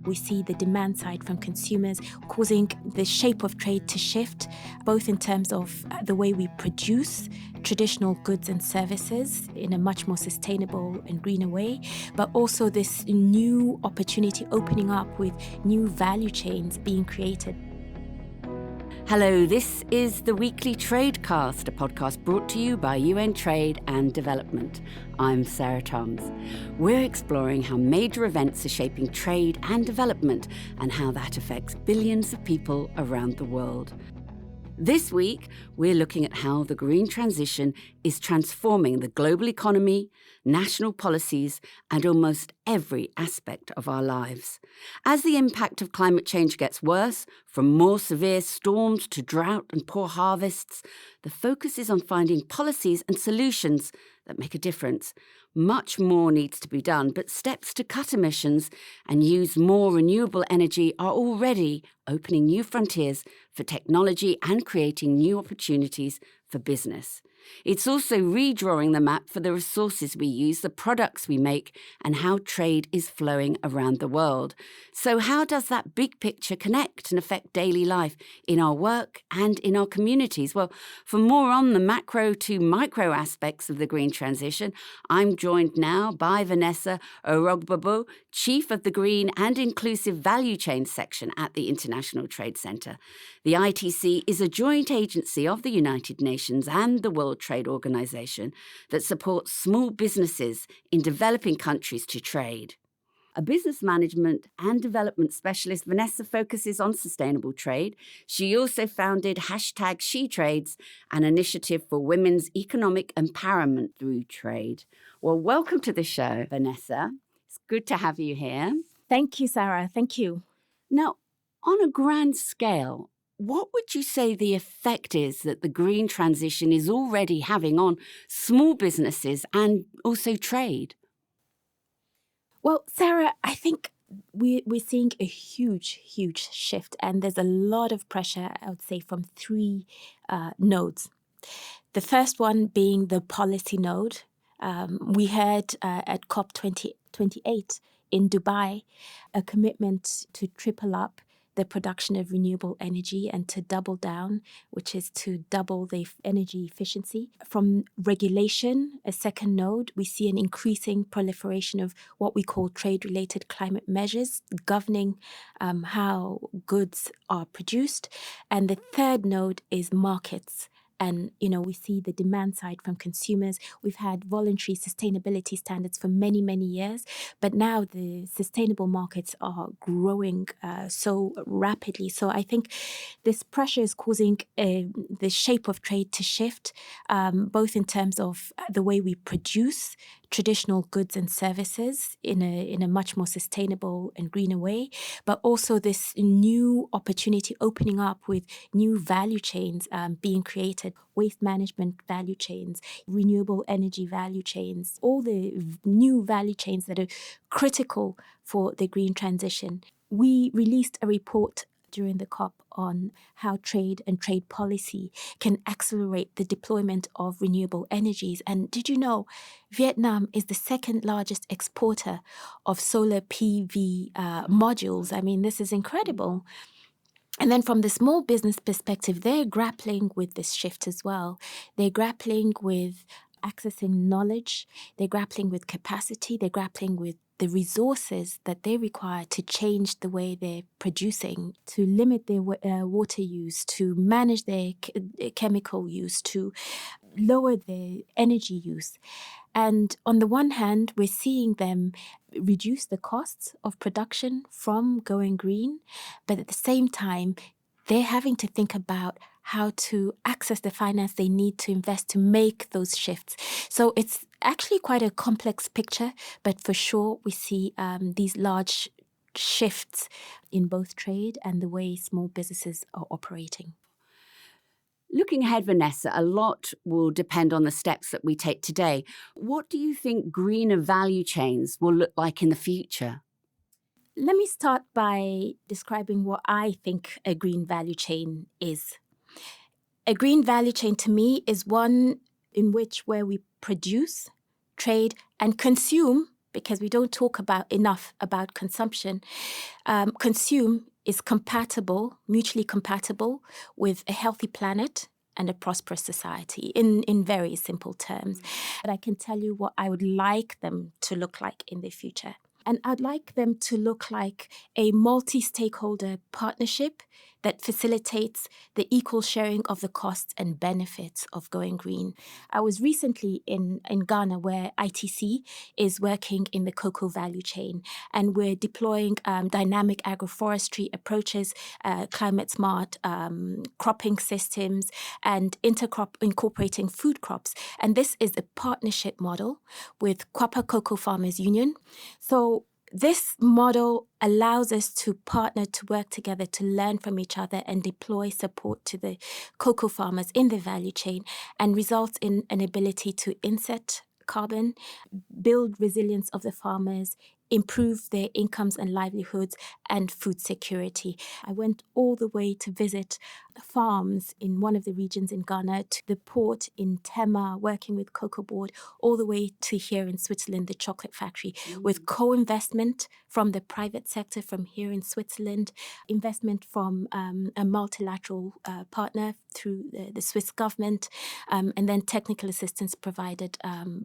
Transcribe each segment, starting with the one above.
We see the demand side from consumers causing the shape of trade to shift, both in terms of the way we produce traditional goods and services in a much more sustainable and greener way, but also this new opportunity opening up with new value chains being created. Hello, this is the Weekly Tradecast, a podcast brought to you by UN Trade and Development. I'm Sarah Toms. We're exploring how major events are shaping trade and development and how that affects billions of people around the world. This week, we're looking at how the green transition is transforming the global economy, national policies, and almost every aspect of our lives. As the impact of climate change gets worse, from more severe storms to drought and poor harvests, the focus is on finding policies and solutions that make a difference. Much more needs to be done, but steps to cut emissions and use more renewable energy are already opening new frontiers for technology and creating new opportunities for business. It's also redrawing the map for the resources we use, the products we make, and how trade is flowing around the world. So how does that big picture connect and affect daily life in our work and in our communities? Well, for more on the macro to micro aspects of the green transition, I'm joined now by Vanessa Erogbogbo, Chief of the Green and Inclusive Value Chain section at the International Trade Centre. The ITC is a joint agency of the United Nations and the World Trade Organization that supports small businesses in developing countries to trade. A business management and development specialist, Vanessa focuses on sustainable trade. She also founded #SheTrades, an initiative for women's economic empowerment through trade. Well, welcome to the show, Vanessa. It's good to have you here. Thank you, Sarah. Thank you. Now, on a grand scale, what would you say the effect is that the green transition is already having on small businesses and also trade? Well, Sarah, I think we're seeing a huge shift, and there's a lot of pressure, I would say, from three nodes. The first one being the policy node. We heard at COP28 in Dubai a commitment to triple up the production of renewable energy and to double down, which is to double the energy efficiency. From regulation, a second node, we see an increasing proliferation of what we call trade-related climate measures governing how goods are produced. And the third node is markets. And, we see the demand side from consumers. We've had voluntary sustainability standards for many, many years, but now the sustainable markets are growing so rapidly. So I think this pressure is causing the shape of trade to shift, both in terms of the way we produce traditional goods and services in a much more sustainable and greener way, but also this new opportunity opening up with new value chains being created, waste management value chains, renewable energy value chains, all the new value chains that are critical for the green transition. We released a report during the COP on how trade and trade policy can accelerate the deployment of renewable energies. And did you know Vietnam is the second largest exporter of solar PV modules? I mean, this is incredible. And then from the small business perspective, they're grappling with this shift as well. They're grappling with accessing knowledge. They're grappling with capacity. They're grappling with the resources that they require to change the way they're producing, to limit their water use, to manage their chemical use, to lower their energy use. And on the one hand, we're seeing them reduce the costs of production from going green, but at the same time, they're having to think about how to access the finance they need to invest to make those shifts. So it's actually quite a complex picture, but for sure we see these large shifts in both trade and the way small businesses are operating. Looking ahead, Vanessa, a lot will depend on the steps that we take today. What do you think greener value chains will look like in the future? Let me start by describing what I think a green value chain is. A green value chain to me is one in which where we produce, trade, and consume because we don't talk enough about consumption. Consume is mutually compatible with a healthy planet and a prosperous society in very simple terms. But I can tell you what I would like them to look like in the future. And I'd like them to look like a multi-stakeholder partnership that facilitates the equal sharing of the costs and benefits of going green. I was recently in Ghana, where ITC is working in the cocoa value chain, and we're deploying dynamic agroforestry approaches, climate smart cropping systems, and incorporating food crops. And this is a partnership model with Kwapa Cocoa Farmers Union. So this model allows us to partner, to work together, to learn from each other and deploy support to the cocoa farmers in the value chain, and results in an ability to inset carbon, build resilience of the farmers, improve their incomes and livelihoods, and food security. I went all the way to visit farms in one of the regions in Ghana, to the port in Tema, working with Cocoa Board, all the way to here in Switzerland, the chocolate factory, with co-investment from the private sector from here in Switzerland, investment from a multilateral partner through the Swiss government, and then technical assistance provided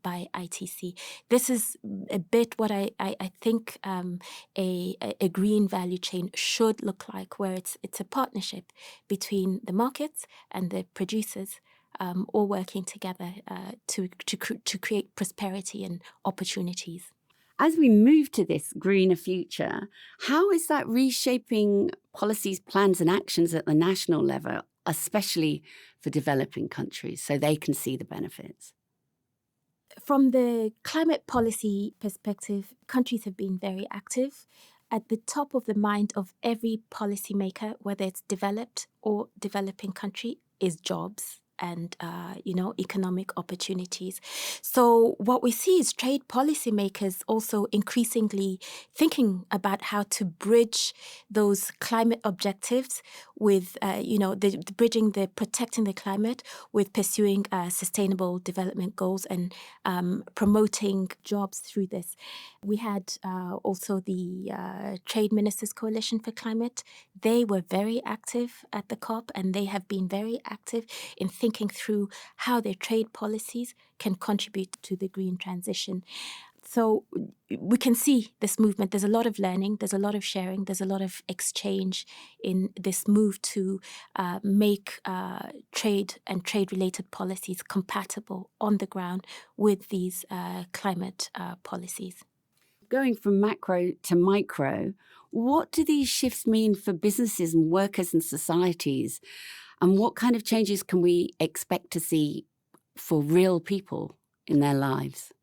by ITC. This is a bit what I think a green value chain should look like, where it's a partnership between the markets and the producers, all working together to create prosperity and opportunities. As we move to this greener future, how is that reshaping policies, plans and actions at the national level, especially for developing countries, so they can see the benefits? From the climate policy perspective, countries have been very active. At the top of the mind of every policymaker, whether it's developed or developing country, is jobs and economic opportunities. So what we see is trade policymakers also increasingly thinking about how to bridge those climate objectives with bridging the protecting the climate with pursuing sustainable development goals and promoting jobs through this. We had also the Trade Ministers Coalition for Climate. They were very active at the COP, and they have been very active in thinking through how their trade policies can contribute to the green transition. So we can see this movement. There's a lot of learning, there's a lot of sharing, there's a lot of exchange in this move to make trade and trade-related policies compatible on the ground with these climate policies. Going from macro to micro, what do these shifts mean for businesses and workers and societies? And what kind of changes can we expect to see for real people in their lives?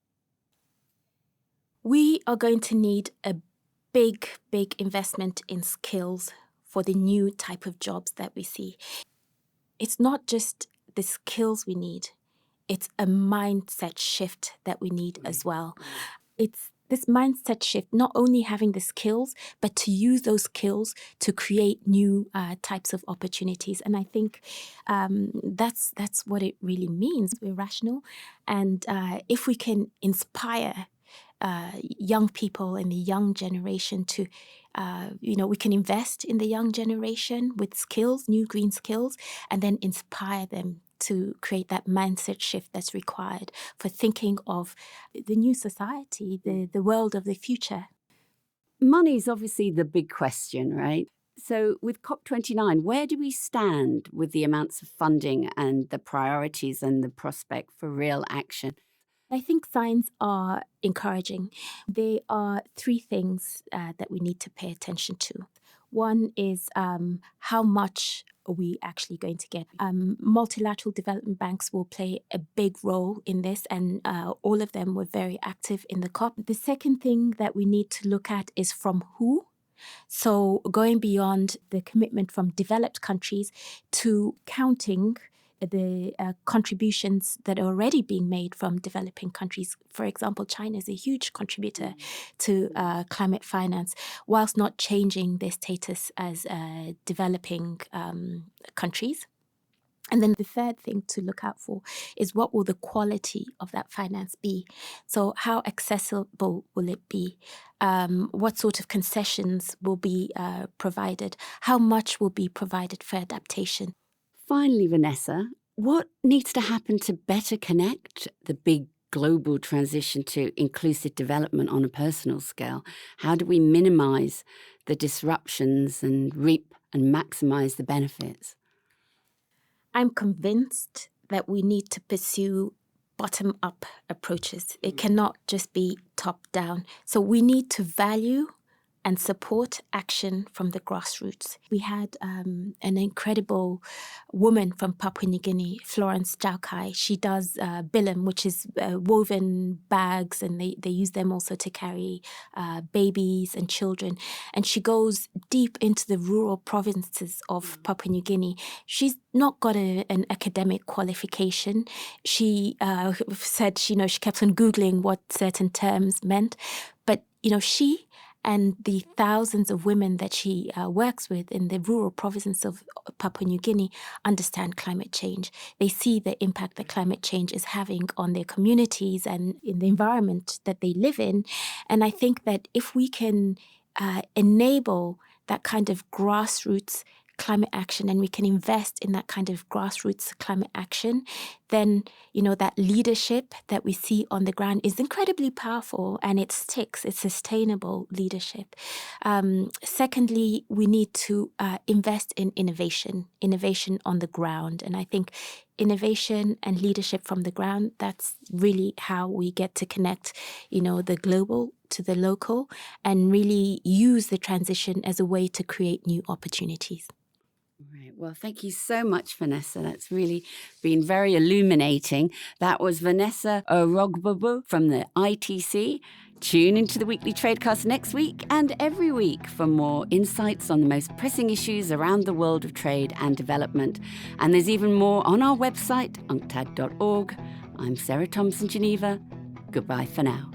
We are going to need a big investment in skills for the new type of jobs that we see. It's not just the skills we need, it's a mindset shift that we need as well. It's this mindset shift, not only having the skills, but to use those skills to create new types of opportunities. And I think that's what it really means. We're rational. And if we can inspire young people and the young generation to, we can invest in the young generation with skills, new green skills, and then inspire them to create that mindset shift that's required for thinking of the new society, the world of the future. Money is obviously the big question, right? So with COP29, where do we stand with the amounts of funding and the priorities and the prospect for real action? I think signs are encouraging. There are three things that we need to pay attention to. One is how much are we actually going to get? Multilateral development banks will play a big role in this, and all of them were very active in the COP. The second thing that we need to look at is from who. So going beyond the commitment from developed countries to counting the contributions that are already being made from developing countries. For example, China is a huge contributor to climate finance, whilst not changing their status as developing countries. And then the third thing to look out for is what will the quality of that finance be? So how accessible will it be? What sort of concessions will be provided? How much will be provided for adaptation? Finally, Vanessa, what needs to happen to better connect the big global transition to inclusive development on a personal scale? How do we minimize the disruptions and reap and maximize the benefits? I'm convinced that we need to pursue bottom-up approaches. It cannot just be top-down. So we need to value and support action from the grassroots. We had an incredible woman from Papua New Guinea, Florence Jaukai. She does bilim, which is woven bags, and they use them also to carry babies and children. And she goes deep into the rural provinces of Papua New Guinea. She's not got an academic qualification. She said, she kept on Googling what certain terms meant. But, she and the thousands of women that she works with in the rural provinces of Papua New Guinea understand climate change. They see the impact that climate change is having on their communities and in the environment that they live in. And I think that if we can enable that kind of grassroots climate action, and we can invest in that kind of grassroots climate action, then, that leadership that we see on the ground is incredibly powerful, and it sticks. It's sustainable leadership. Secondly, we need to invest in innovation on the ground. And I think innovation and leadership from the ground, that's really how we get to connect, the global to the local, and really use the transition as a way to create new opportunities. Right. Well, thank you so much, Vanessa. That's really been very illuminating. That was Vanessa Erogbogbo from the ITC. Tune into the Weekly Tradecast next week and every week for more insights on the most pressing issues around the world of trade and development. And there's even more on our website, unctad.org. I'm Sarah Thompson, Geneva. Goodbye for now.